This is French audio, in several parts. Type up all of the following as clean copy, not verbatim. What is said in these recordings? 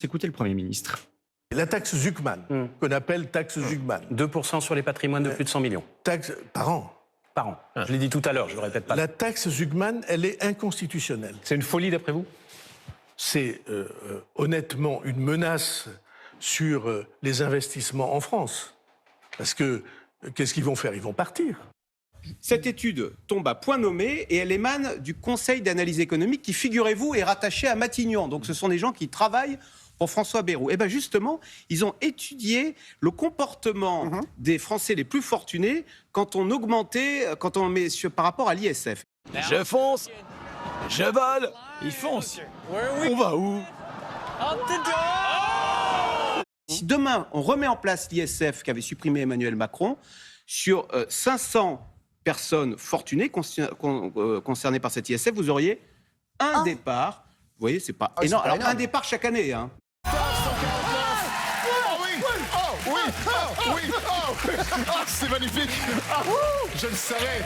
Écoutez le Premier ministre. La taxe Zuckman, qu'on appelle taxe Zuckman. 2% sur les patrimoines de plus de 100 millions. Taxe par an. Par an. Je l'ai dit tout à l'heure, je ne le répète pas. La taxe Zuckman, elle est inconstitutionnelle. C'est une folie d'après vous? C'est honnêtement une menace sur les investissements en France. Parce que qu'est-ce qu'ils vont faire? Ils vont partir. Cette étude tombe à point nommé et elle émane du Conseil d'analyse économique qui, figurez-vous, est rattaché à Matignon. Donc ce sont des gens qui travaillent pour François Bayrou. Et bien justement, ils ont étudié le comportement des Français les plus fortunés quand on met par rapport à l'ISF. Je fonce, je vole, il fonce. On va où? Si demain on remet en place l'ISF qu'avait supprimé Emmanuel Macron, sur 500 personnes fortunées concernées par cet ISF, vous auriez un départ. Vous voyez, c'est pas énorme. Alors un départ chaque année. Hein. C'est magnifique. Je le savais.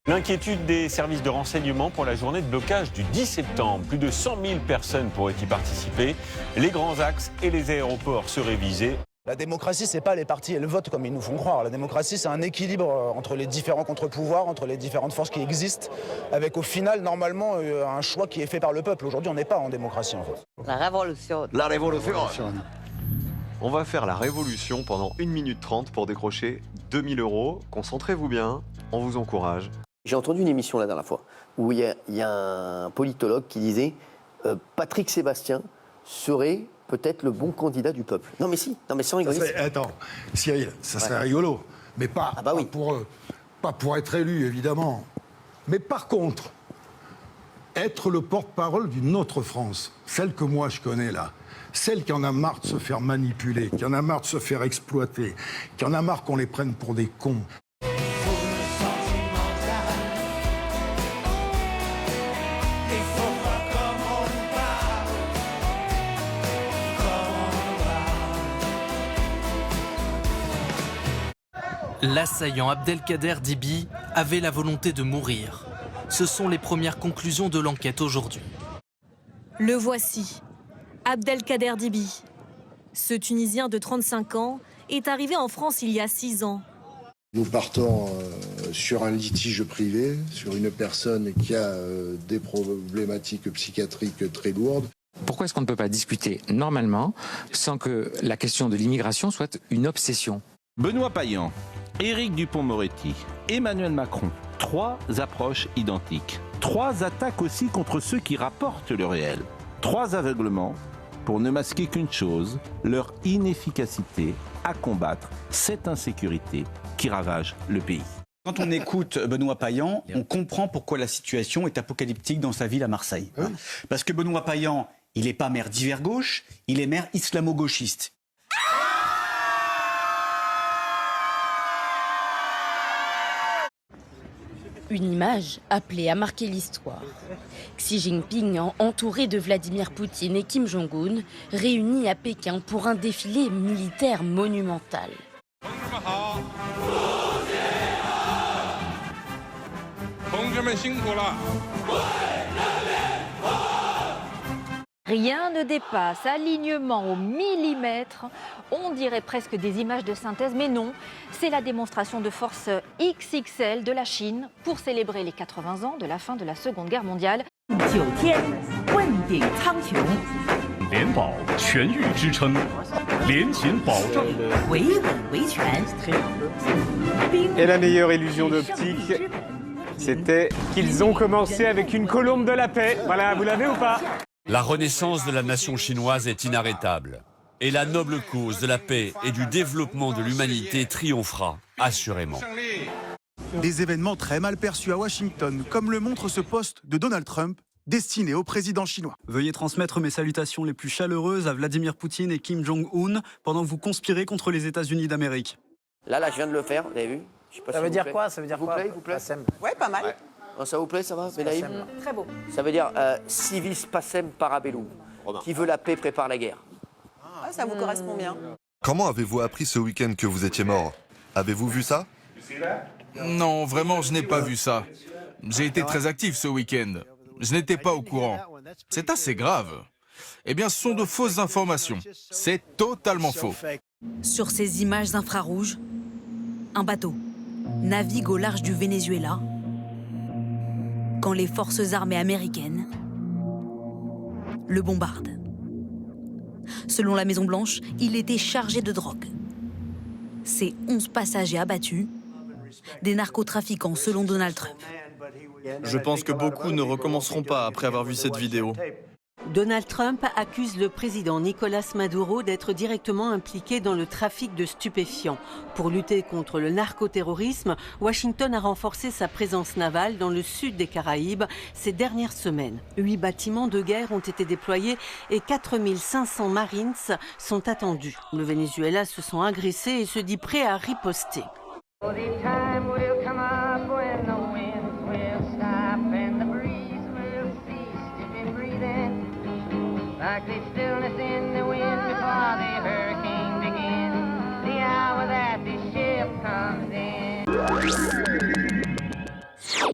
L'inquiétude des services de renseignement pour la journée de blocage du 10 septembre. Plus de 100 000 personnes pourraient y participer. Les grands axes et les aéroports seraient visés. La démocratie, c'est pas les partis et le vote comme ils nous font croire. La démocratie, c'est un équilibre entre les différents contre-pouvoirs, entre les différentes forces qui existent, avec au final, normalement, un choix qui est fait par le peuple. Aujourd'hui, on n'est pas en démocratie, en fait. La révolution. La révolution. On va faire la révolution pendant 1 minute 30 pour décrocher 2000 €. Concentrez-vous bien, on vous encourage. J'ai entendu une émission la dernière fois où il y a un politologue qui disait Patrick Sébastien serait peut-être le bon candidat du peuple. Non mais si, non mais sans rigoler. Attends, Cyril, ça serait rigolo, mais pas pour être élu, évidemment. Mais par contre, être le porte-parole d'une autre France, celle que moi je connais là, celle qui en a marre de se faire manipuler, qui en a marre de se faire exploiter, qui en a marre qu'on les prenne pour des cons. L'assaillant Abdelkader Dibi avait la volonté de mourir. Ce sont les premières conclusions de l'enquête aujourd'hui. Le voici, Abdelkader Dibi. Ce Tunisien de 35 ans est arrivé en France il y a 6 ans. Nous partons sur un litige privé, sur une personne qui a des problématiques psychiatriques très lourdes. Pourquoi est-ce qu'on ne peut pas discuter normalement sans que la question de l'immigration soit une obsession? Benoît Payan, Éric Dupond-Moretti, Emmanuel Macron, 3 approches identiques. 3 attaques aussi contre ceux qui rapportent le réel. 3 aveuglements pour ne masquer qu'une chose, leur inefficacité à combattre cette insécurité qui ravage le pays. Quand on écoute Benoît Payan, on comprend pourquoi la situation est apocalyptique dans sa ville à Marseille. Oui. Parce que Benoît Payan, il n'est pas maire d'hiver gauche, il est maire islamo-gauchiste. Une image appelée à marquer l'histoire. Xi Jinping, entouré de Vladimir Poutine et Kim Jong-un, réunis à Pékin pour un défilé militaire monumental. Rien ne dépasse, alignement au millimètre. On dirait presque des images de synthèse, mais non. C'est la démonstration de force XXL de la Chine pour célébrer les 80 ans de la fin de la Seconde Guerre mondiale. Et la meilleure illusion d'optique, c'était qu'ils ont commencé avec une colombe de la paix. Voilà, vous l'avez ou pas? La renaissance de la nation chinoise est inarrêtable. Et la noble cause de la paix et du développement de l'humanité triomphera, assurément. Des événements très mal perçus à Washington, comme le montre ce post de Donald Trump, destiné au président chinois. Veuillez transmettre mes salutations les plus chaleureuses à Vladimir Poutine et Kim Jong-un pendant que vous conspirez contre les États-Unis d'Amérique. Là, je viens de le faire, vous avez vu? Je sais pas ça veut dire quoi? Ça veut dire quoi? Vous plaît? Ouais, pas mal. Ouais. Oh, ça vous plaît, ça va, Benaïm? Très beau. Ça veut dire civis pacem parabellum. Qui veut la paix prépare la guerre. Ah, ça vous correspond bien. Comment avez-vous appris ce week-end que vous étiez mort? Avez-vous vu ça? Non, vraiment, je n'ai pas vu ça. J'ai été très actif ce week-end. Je n'étais pas au courant. C'est assez grave. eh bien, sont de fausses informations. C'est totalement faux. Sur ces images infrarouges, un bateau navigue au large du Venezuela quand les forces armées américaines le bombardent. Selon la Maison-Blanche, il était chargé de drogue. Ces 11 passagers abattus, des narcotrafiquants selon Donald Trump. Je pense que beaucoup ne recommenceront pas après avoir vu cette vidéo. Donald Trump accuse le président Nicolas Maduro d'être directement impliqué dans le trafic de stupéfiants. Pour lutter contre le narcoterrorisme, Washington a renforcé sa présence navale dans le sud des Caraïbes ces dernières semaines. 8 bâtiments de guerre ont été déployés et 4500 Marines sont attendus. Le Venezuela se sent agressé et se dit prêt à riposter. Like the stillness in the wind before the hurricane begins, the hour that the ship comes in.